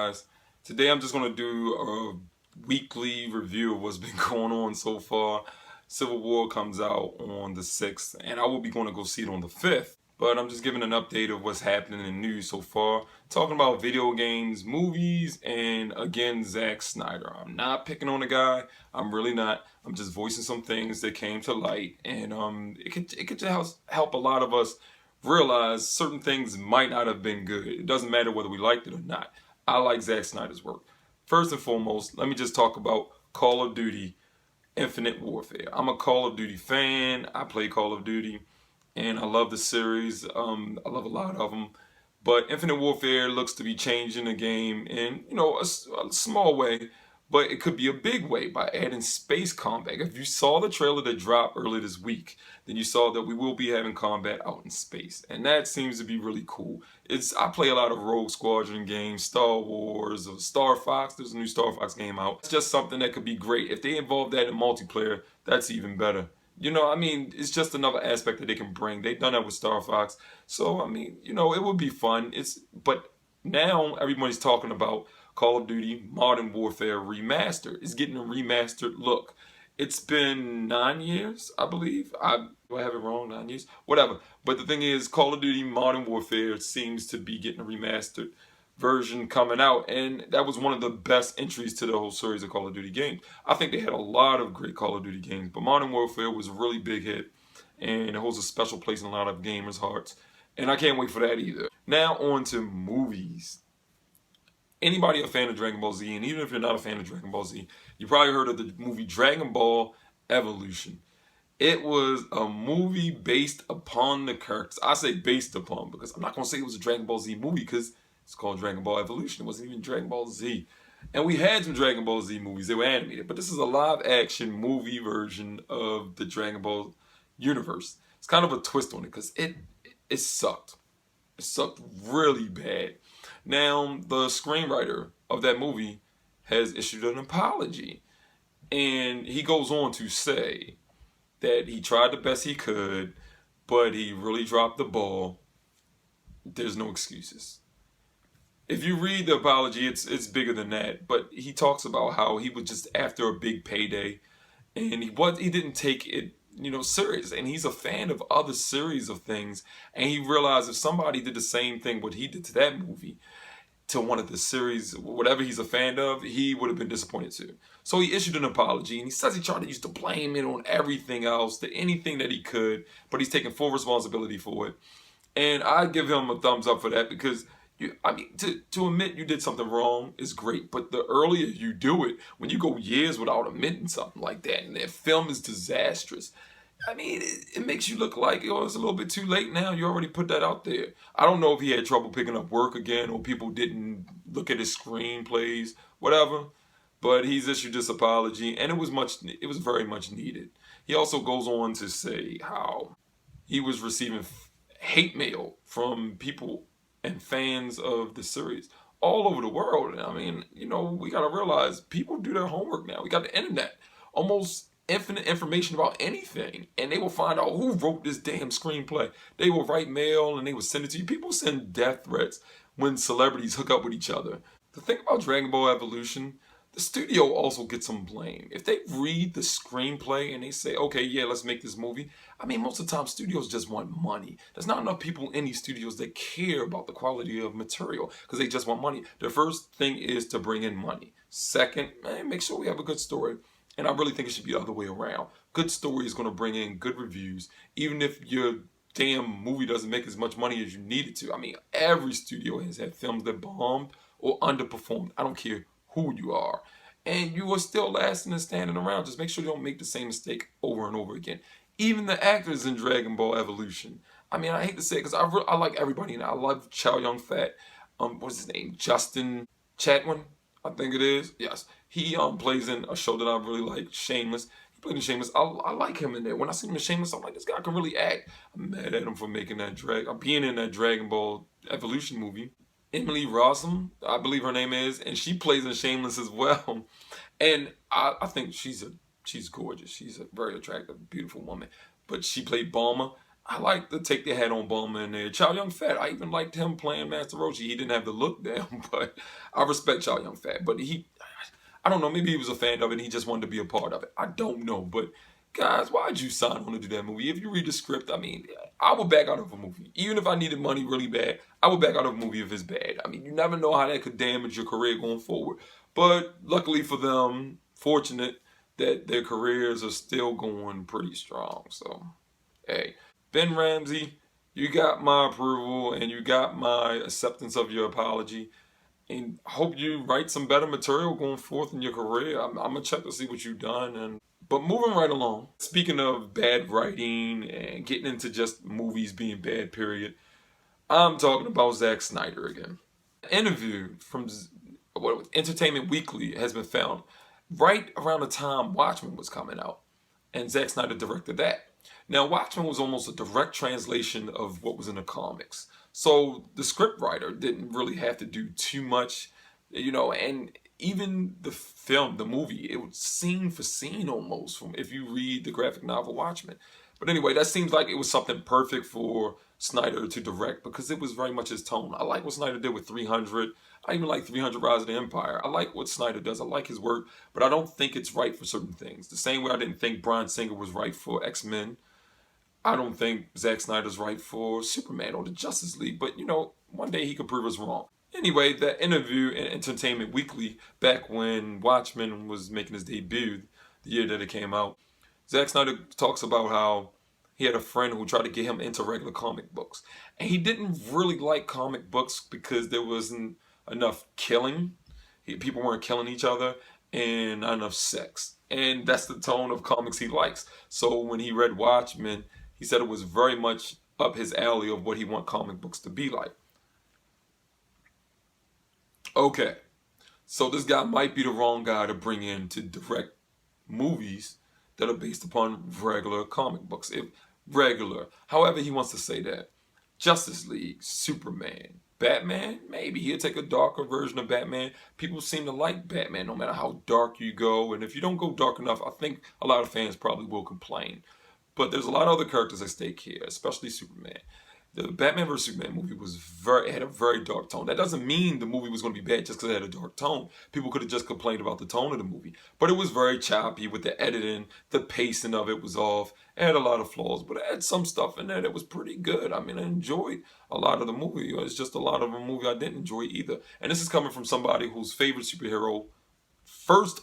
guys. Today I'm just going to do a weekly review of what's been going on so far. Civil War comes out on the 6th, and I will be going to go see it on the 5th. But I'm just giving an update of what's happening in news so far. Talking about video games, movies, and again, Zack Snyder. I'm not picking on the guy. I'm really not. I'm just voicing some things that came to light. And it could just help a lot of us realize certain things might not have been good. It doesn't matter whether we liked it or not. I like Zack Snyder's work. First and foremost, let me just talk about Call of Duty Infinite Warfare. I'm a Call of Duty fan. I play Call of Duty, and I love the series. I love a lot of them. But Infinite Warfare looks to be changing the game in, a small way, but it could be a big way by adding space combat. If you saw the trailer that dropped earlier this week, then you saw that we will be having combat out in space, and that seems to be really cool. I play a lot of Rogue Squadron games, Star Wars, or Star Fox. There's a new Star Fox game out. It's just something that could be great. If they involve that in multiplayer, that's even better. It's just another aspect that they can bring. They've done that with Star Fox. So, it would be fun. But now everybody's talking about Call of Duty Modern Warfare Remastered. It's getting a remastered look. It's been 9 years, I believe. Do I have it wrong? 9 years? Whatever. But the thing is, Call of Duty Modern Warfare seems to be getting a remastered version coming out, and that was one of the best entries to the whole series of Call of Duty games. I think they had a lot of great Call of Duty games, but Modern Warfare was a really big hit, and it holds a special place in a lot of gamers' hearts, and I can't wait for that either. Now on to movies. Anybody a fan of Dragon Ball Z, and even if you're not a fan of Dragon Ball Z, you probably heard of the movie Dragon Ball Evolution. It was a movie based upon the characters. I say based upon because I'm not going to say it was a Dragon Ball Z movie because it's called Dragon Ball Evolution. It wasn't even Dragon Ball Z. And we had some Dragon Ball Z movies. They were animated. But this is a live-action movie version of the Dragon Ball universe. It's kind of a twist on it because it sucked. It sucked really bad. Now, the screenwriter of that movie has issued an apology. And he goes on to say that he tried the best he could, but he really dropped the ball. There's no excuses. If you read the apology, it's bigger than that. But he talks about how he was just after a big payday, and he didn't take it serious. And he's a fan of other series of things, and he realized if somebody did the same thing what he did to that movie, to one of the series, whatever he's a fan of, he would have been disappointed too. So he issued an apology, and he says he tried to use to blame it on everything else, to anything that he could, but he's taking full responsibility for it. And I give him a thumbs up for that because to admit you did something wrong is great, but the earlier you do it, when you go years without admitting something like that, and that film is disastrous, it makes you look like, it's a little bit too late now. You already put that out there. I don't know if he had trouble picking up work again, or people didn't look at his screenplays, whatever. But he's issued this apology, and it was very much needed. He also goes on to say how he was receiving hate mail from people and fans of the series all over the world. We got to realize people do their homework now. We got the internet, almost infinite information about anything, and they will find out who wrote this damn screenplay. They will write mail and they will send it to you. People send death threats when celebrities hook up with each other. The thing about Dragon Ball Evolution, the studio also gets some blame. If they read the screenplay and they say, okay, yeah, let's make this movie, most of the time studios just want money. There's not enough people in these studios that care about the quality of material because they just want money. The first thing is to bring in money. Second, make sure we have a good story. And I really think it should be the other way around. Good story is going to bring in good reviews, even if your damn movie doesn't make as much money as you need it to. Every studio has had films that bombed or underperformed. I don't care who you are. And you are still lasting and standing around. Just make sure you don't make the same mistake over and over again. Even the actors in Dragon Ball Evolution. I hate to say it because I like everybody. And I love Chow Yun-fat. What's his name? Justin Chatwin, I think it is. Yes. He plays in a show that I really like, Shameless. He played in Shameless. I like him in there. When I see him in Shameless, I'm like, this guy can really act. I'm mad at him for being in that Dragon Ball Evolution movie. Emily Rossum, I believe her name is, and she plays in Shameless as well. And I think she's gorgeous. She's a very attractive, beautiful woman. But she played Bulma. I like to take the hat on Bulma in there. Chow Yun Fat, I even liked him playing Master Roshi. He didn't have the look down, but I respect Chow Yun Fat. But I don't know, maybe he was a fan of it and he just wanted to be a part of it. I don't know, but guys, why'd you sign on to do that movie? If you read the script, I mean, I would back out of a movie. Even if I needed money really bad, I would back out of a movie if it's bad. I mean, you never know how that could damage your career going forward. But luckily for them, fortunate that their careers are still going pretty strong. So, hey, Ben Ramsey, you got my approval and you got my acceptance of your apology. And hope you write some better material going forth in your career. I'm gonna check to see what you've done. But moving right along, speaking of bad writing and getting into just movies being bad, period, I'm talking about Zack Snyder again. An interview from Entertainment Weekly has been found right around the time Watchmen was coming out, and Zack Snyder directed that. Now, Watchmen was almost a direct translation of what was in the comics. So the scriptwriter didn't really have to do too much, and even the film, the movie, it was scene for scene almost from if you read the graphic novel Watchmen. But anyway, that seems like it was something perfect for Snyder to direct because it was very much his tone. I like what Snyder did with 300. I even like 300 Rise of the Empire. I like what Snyder does. I like his work, but I don't think it's right for certain things. The same way I didn't think Bryan Singer was right for X-Men. I don't think Zack Snyder's right for Superman or the Justice League, but one day he could prove us wrong. Anyway, that interview in Entertainment Weekly back when Watchmen was making his debut, the year that it came out, Zack Snyder talks about how he had a friend who tried to get him into regular comic books. And he didn't really like comic books because there wasn't enough killing. People weren't killing each other and not enough sex. And that's the tone of comics he likes. So when he read Watchmen, he said it was very much up his alley of what he wants comic books to be like. Okay, so this guy might be the wrong guy to bring in to direct movies that are based upon regular comic books. However he wants to say that. Justice League, Superman, Batman, maybe he'll take a darker version of Batman. People seem to like Batman no matter how dark you go. And if you don't go dark enough, I think a lot of fans probably will complain. But there's a lot of other characters at stake here, especially Superman. The Batman vs. Superman movie had a very dark tone. That doesn't mean the movie was going to be bad just because it had a dark tone. People could have just complained about the tone of the movie. But it was very choppy with the editing. The pacing of it was off. It had a lot of flaws, but it had some stuff in there that was pretty good. I mean, I enjoyed a lot of the movie. It's just a lot of the movie I didn't enjoy either. And this is coming from somebody whose first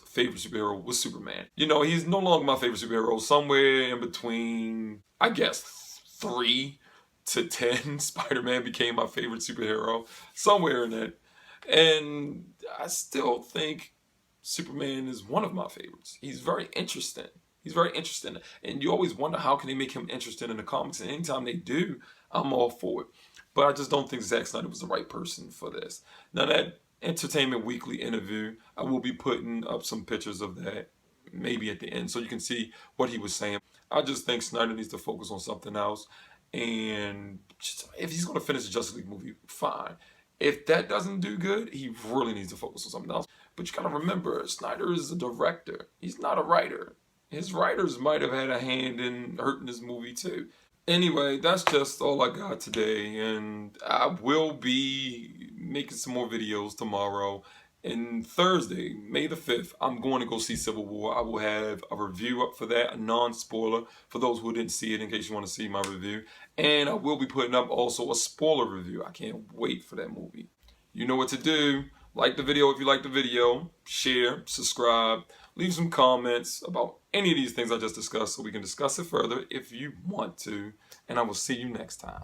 favorite superhero was Superman. He's no longer my favorite superhero. Somewhere in between, I guess, 3 to 10, Spider-Man became my favorite superhero. Somewhere in that. And I still think Superman is one of my favorites. He's very interesting. And you always wonder how can they make him interesting in the comics. And anytime they do, I'm all for it. But I just don't think Zack Snyder was the right person for this. Now that Entertainment Weekly interview, I will be putting up some pictures of that maybe at the end so you can see what he was saying. I just think Snyder needs to focus on something else. And if he's going to finish the Justice League movie, fine. If that doesn't do good, he really needs to focus on something else. But you got to remember, Snyder is a director. He's not a writer. His writers might have had a hand in hurting this movie too. Anyway, that's just all I got today. And I will be making some more videos tomorrow. And Thursday, May the 5th, I'm going to go see Civil War. I will have a review up for that, a non-spoiler, for those who didn't see it in case you want to see my review. And I will be putting up also a spoiler review. I can't wait for that movie. You know what to do. Like the video if you like the video. Share, subscribe, leave some comments about any of these things I just discussed so we can discuss it further if you want to. And I will see you next time.